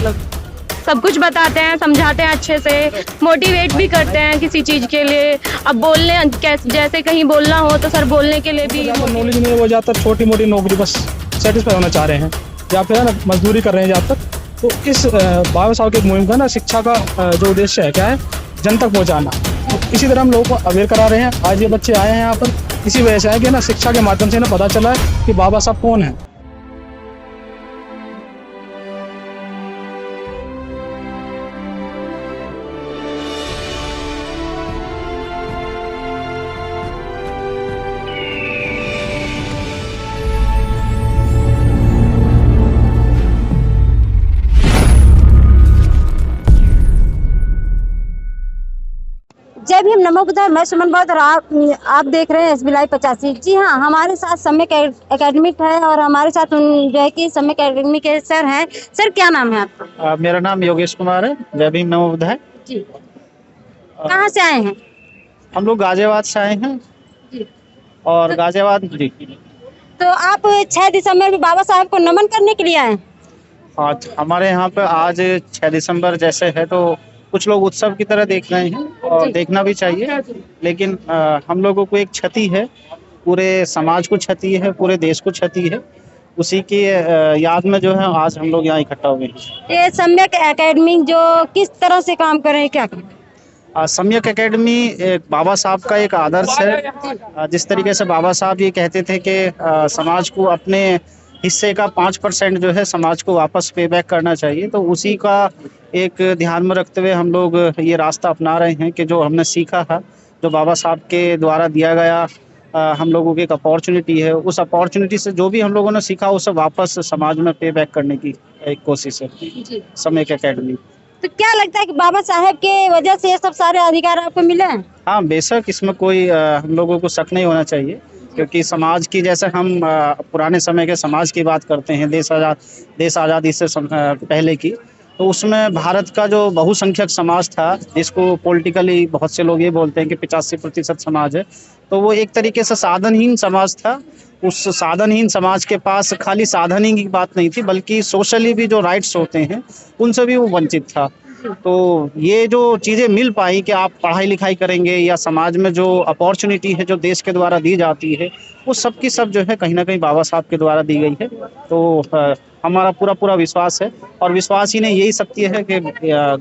मतलब सब कुछ बताते हैं, समझाते हैं अच्छे से, मोटिवेट भी करते हैं किसी चीज़ के लिए। अब बोलने जैसे कहीं बोलना हो तो सर बोलने के लिए भी नॉलेज नहीं है, वो ज़्यादातर छोटी मोटी नौकरी बस सेटिस्फाई होना चाह रहे हैं या फिर है ना मजदूरी कर रहे हैं ज़्यादातर। तो इस बाबा साहब की मुहिम का ना शिक्षा का जो उद्देश्य है क्या है, जन तक पहुँचाना। तो इसी तरह हम लोगों को अवेयर करा रहे हैं। आज ये बच्चे आए हैं यहाँ पर इसी वजह से आए कि ना शिक्षा के माध्यम से ना पता चला है कि बाबा साहब कौन है। जय भीम, नमो बुद्धाय। मैं सुमन बौद्ध और आप देख रहे हैं SB लाइव 85। जी हाँ, हमारे साथ सम्यक एकेडमिक है और हमारे साथ जो है कि सम्यक एकेडमी के सर हैं। सर क्या नाम है आपका? मेरा नाम योगेश कुमार है। जय भीम, नमो बुद्धाय। जी, कहाँ से आए हैं? हम लोग गाजियाबाद से आए हैं जी। और गाजियाबाद जी। तो आप 6 दिसंबर में बाबा साहब को नमन करने के लिए आए? आज हमारे यहाँ पे आज 6 दिसंबर जैसे है तो कुछ लोग उत्सव की तरह देख रहे हैं और देखना भी चाहिए, लेकिन हम लोगों को एक क्षति है, पूरे समाज को क्षति है, पूरे देश को क्षति है। उसी की याद में जो है आज हम लोग यहाँ इकट्ठा हुए हैं। ये सम्यक एकेडमी जो किस तरह से काम कर रहे हैं, क्या करें? सम्यक एकेडमी एक बाबा साहब का एक आदर्श है। जिस तरीके से बाबा साहब ये कहते थे कि समाज को अपने हिस्से का 5% जो है समाज को वापस पे बैक करना चाहिए, तो उसी का एक ध्यान में रखते हुए हम लोग ये रास्ता अपना रहे हैं कि जो हमने सीखा है, जो बाबा साहब के द्वारा दिया गया हम लोगों की एक अपॉर्चुनिटी है, उस अपॉर्चुनिटी से जो भी हम लोगों ने सीखा उसे वापस समाज में पे बैक करने की एक कोशिश है सम्यक एकेडमी। तो क्या लगता है कि बाबा साहब के वजह से ये सब सारे अधिकार आपको मिले हैं? हाँ, बेशक इसमें कोई हम लोगों को शक नहीं होना चाहिए, क्योंकि समाज की जैसे हम पुराने समय के समाज की बात करते हैं, देश आज़ादी से पहले की, तो उसमें भारत का जो बहुसंख्यक समाज था, जिसको पॉलिटिकली बहुत से लोग ये बोलते हैं कि 85% समाज है, तो वो एक तरीके से साधनहीन समाज था। उस साधनहीन समाज के पास खाली साधन ही की बात नहीं थी, बल्कि सोशली भी जो राइट्स होते हैं उनसे भी वो वंचित था। तो ये जो चीज़ें मिल पाई कि आप पढ़ाई लिखाई करेंगे या समाज में जो अपॉर्चुनिटी है जो देश के द्वारा दी जाती है, वो सब की सब जो है कहीं ना कहीं बाबा साहब के द्वारा दी गई है। तो हमारा पूरा विश्वास है, और विश्वास ही नहीं, यही सत्य है कि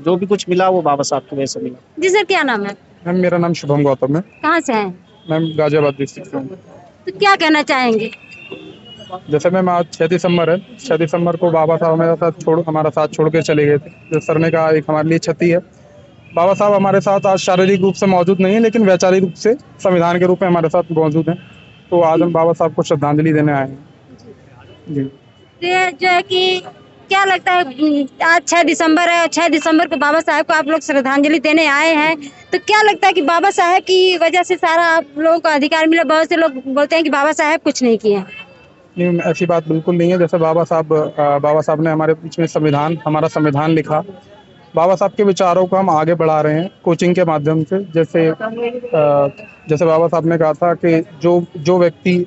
जो भी कुछ मिला वो बाबा साहब की वजह से मिला। जी सर, क्या नाम है? मैम मेरा नाम शुभम गौतम है। कहाँ से हैं? मैम गाजियाबाद डिस्ट्रिक्ट से हूँ। तो क्या कहना चाहेंगे? जैसे मैम आज 6 दिसंबर है, 6 दिसंबर को बाबा साहब हमारा साथ छोड़ के चले गए थे। जो सर ने कहा, एक हमारे लिए क्षति है। बाबा साहब हमारे साथ आज शारीरिक रूप से मौजूद नहीं है, लेकिन वैचारिक रूप से संविधान के रूप में हमारे साथ मौजूद हैं। तो आज हम बाबा साहब को श्रद्धांजलि देने आए हैं जी। ये जो है कि क्या लगता है, आज 6 दिसंबर है और 6 दिसंबर को बाबा साहब को आप लोग श्रद्धांजलि देने आए हैं, तो क्या लगता है कि बाबा साहब की वजह से सारा आप लोगों को अधिकार मिला? बहुत से लोग बोलते हैं कि बाबा साहब कुछ नहीं किए। नहीं, ऐसी बात बिल्कुल नहीं है। जैसे बाबा साहब ने हमारे बीच में हमारा संविधान लिखा। बाबा साहब के विचारों को हम आगे बढ़ा रहे हैं कोचिंग के माध्यम से। जैसे बाबा साहब ने कहा था कि जो व्यक्ति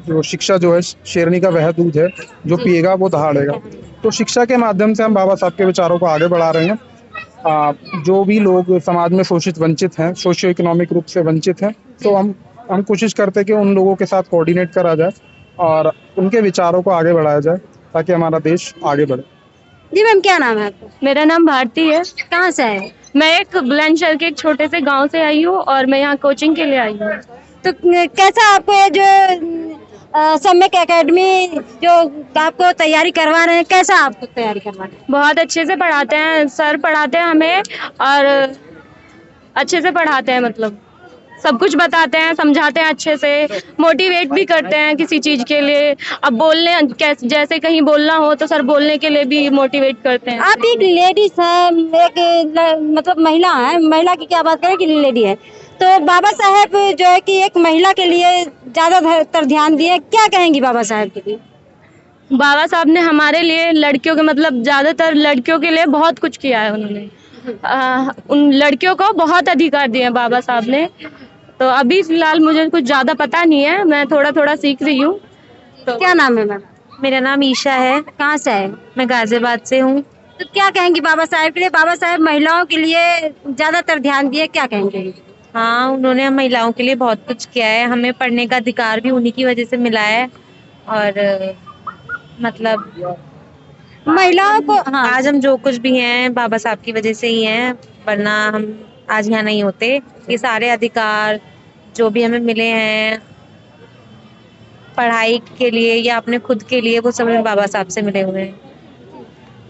जो शिक्षा जो है शेरनी का वह दूध है, जो पिएगा वो दहाड़ेगा। तो शिक्षा के माध्यम से हम बाबा साहब के विचारों को आगे बढ़ा रहे हैं। जो भी लोग समाज में शोषित वंचित हैं, सोशियो इकोनॉमिक रूप से वंचित हैं, तो हम कोशिश करते हैं कि उन लोगों के साथ कोऑर्डिनेट करा जाए और उनके विचारों को आगे बढ़ाया जाए, ताकि हमारा देश आगे बढ़े। जी मैम, क्या नाम है आपका? मेरा नाम भारती है। कहाँ से आए? मैं एक बुलंदशहर के एक छोटे से गांव से आई हूँ और मैं यहाँ कोचिंग के लिए आई हूँ। तो कैसा आपको ये जो सम्यक एकेडमी जो आपको तैयारी करवा रहे हैं, कैसा आपको तैयारी करवा रहे हैं? बहुत अच्छे से पढ़ाते हैं सर, पढ़ाते हैं हमें और अच्छे से पढ़ाते हैं, मतलब सब कुछ बताते हैं, समझाते हैं अच्छे से, मोटिवेट भी करते हैं किसी चीज़ के लिए। अब बोलने जैसे कहीं बोलना हो तो सर बोलने के लिए भी मोटिवेट करते हैं। आप एक लेडीज है, मतलब महिला है, महिला की क्या बात करें कि लेडी है, तो बाबा साहब जो है कि एक महिला के लिए ज़्यादातर ध्यान दिए, क्या कहेंगी बाबा साहब के लिए? बाबा साहब ने हमारे लिए लड़कियों के, मतलब ज़्यादातर लड़कियों के लिए बहुत कुछ किया है उन्होंने। उन लड़कियों को बहुत अधिकार दिए हैं बाबा साहब ने। तो अभी फिलहाल मुझे कुछ ज़्यादा पता नहीं है, मैं थोड़ा सीख रही हूँ। तो क्या नाम है मैम? मेरा नाम ईशा है। कहाँ से है? मैं गाजियाबाद से हूँ। तो क्या कहेंगी बाबा साहेब के लिए? बाबा साहेब महिलाओं के लिए ज्यादातर ध्यान दिए, क्या कहेंगे? हाँ, उन्होंने हम महिलाओं के लिए बहुत कुछ किया है। हमें पढ़ने का अधिकार भी उन्हीं की वजह से मिला है। और मतलब महिलाओं को, हाँ, आज हम जो कुछ भी हैं बाबा साहब की वजह से ही हैं, वरना हम आज यहाँ नहीं होते। ये सारे अधिकार जो भी हमें मिले हैं पढ़ाई के लिए या अपने खुद के लिए, वो सब हमें बाबा साहब से मिले हुए हैं।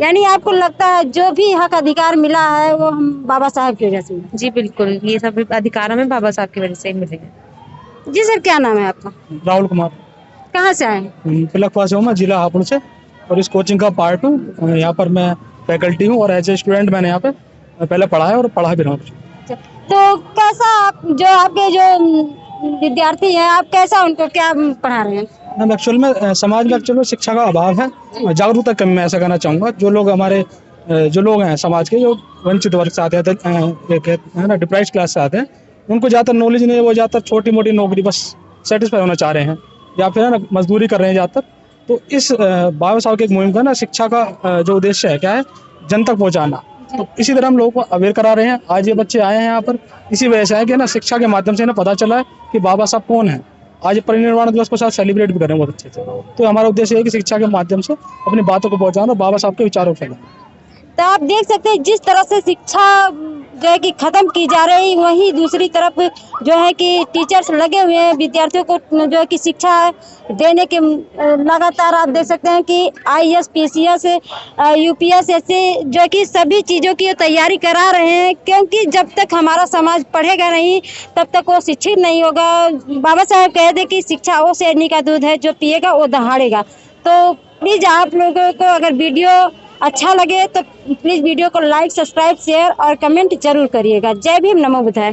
यानी आपको लगता है जो भी हक अधिकार मिला है वो हम बाबा साहब की वजह से मिला? जी बिल्कुल, ये सब अधिकार हमें बाबा साहब की वजह से ही मिले हैं। जी सर, क्या नाम है आपका? राहुल कुमार। कहाँ से आए? तिलकवा से हूँ मैं, जिला हापुड़ से, और इस कोचिंग का पार्ट हूँ। यहाँ पर मैं फैकल्टी हूँ और एज ए स्टूडेंट मैंने यहाँ पे पहले पढ़ा है और पढ़ा भी रहा हूँ। तो कैसा जो आपके जो विद्यार्थी हैं, आप कैसा उनको क्या पढ़ा रहे हैं? मैम एक्चुअल में समाज में एक्चुअल में शिक्षा का अभाव है, जागरूकता कम, मैं ऐसा कहना चाहूँगा। जो लोग हमारे जो लोग हैं समाज के, जो वंचित वर्ग से आते हैं ना, डिप्राइव्ड क्लास से आते हैं, उनको ज़्यादातर नॉलेज नहीं है। वो ज़्यादातर छोटी मोटी नौकरी बस सेटिस्फाई होना चाह रहे हैं, या फिर है ना मजदूरी कर रहे हैं ज़्यादातर। तो इस बाबा साहब की एक मुहिम का ना, शिक्षा का जो उद्देश्य है क्या है, जन तक पहुँचाना। तो इसी तरह हम लोगों को अवेयर करा रहे हैं। आज ये बच्चे आए हैं यहाँ पर इसी वजह से है कि ना, शिक्षा के माध्यम से ना पता चला है कि बाबा साहब कौन है। आज परिनिर्वाण दिवस को साथ सेलिब्रेट भी करें बहुत अच्छे से। तो हमारा उद्देश्य है कि शिक्षा के माध्यम से अपनी बातों को पहुंचाना, बाबा साहब के विचारों को फैलाना। तो आप देख सकते हैं जिस तरह से शिक्षा जो है कि खत्म की जा रही, वहीं दूसरी तरफ जो है कि टीचर्स लगे हुए हैं विद्यार्थियों को जो है कि शिक्षा देने के। लगातार आप देख सकते हैं कि IAS, PCS, UPS ऐसे जो है कि सभी चीज़ों की तैयारी करा रहे हैं, क्योंकि जब तक हमारा समाज पढ़ेगा नहीं तब तक वो शिक्षित नहीं होगा। बाबा साहेब कहते कि शिक्षा वो शेरनी का दूध है, जो पिएगा वो दहाड़ेगा। तो प्लीज़ आप लोगों को अगर वीडियो अच्छा लगे तो प्लीज़ वीडियो को लाइक, सब्सक्राइब, शेयर और कमेंट जरूर करिएगा। जय भीम, नमो बुद्धाय।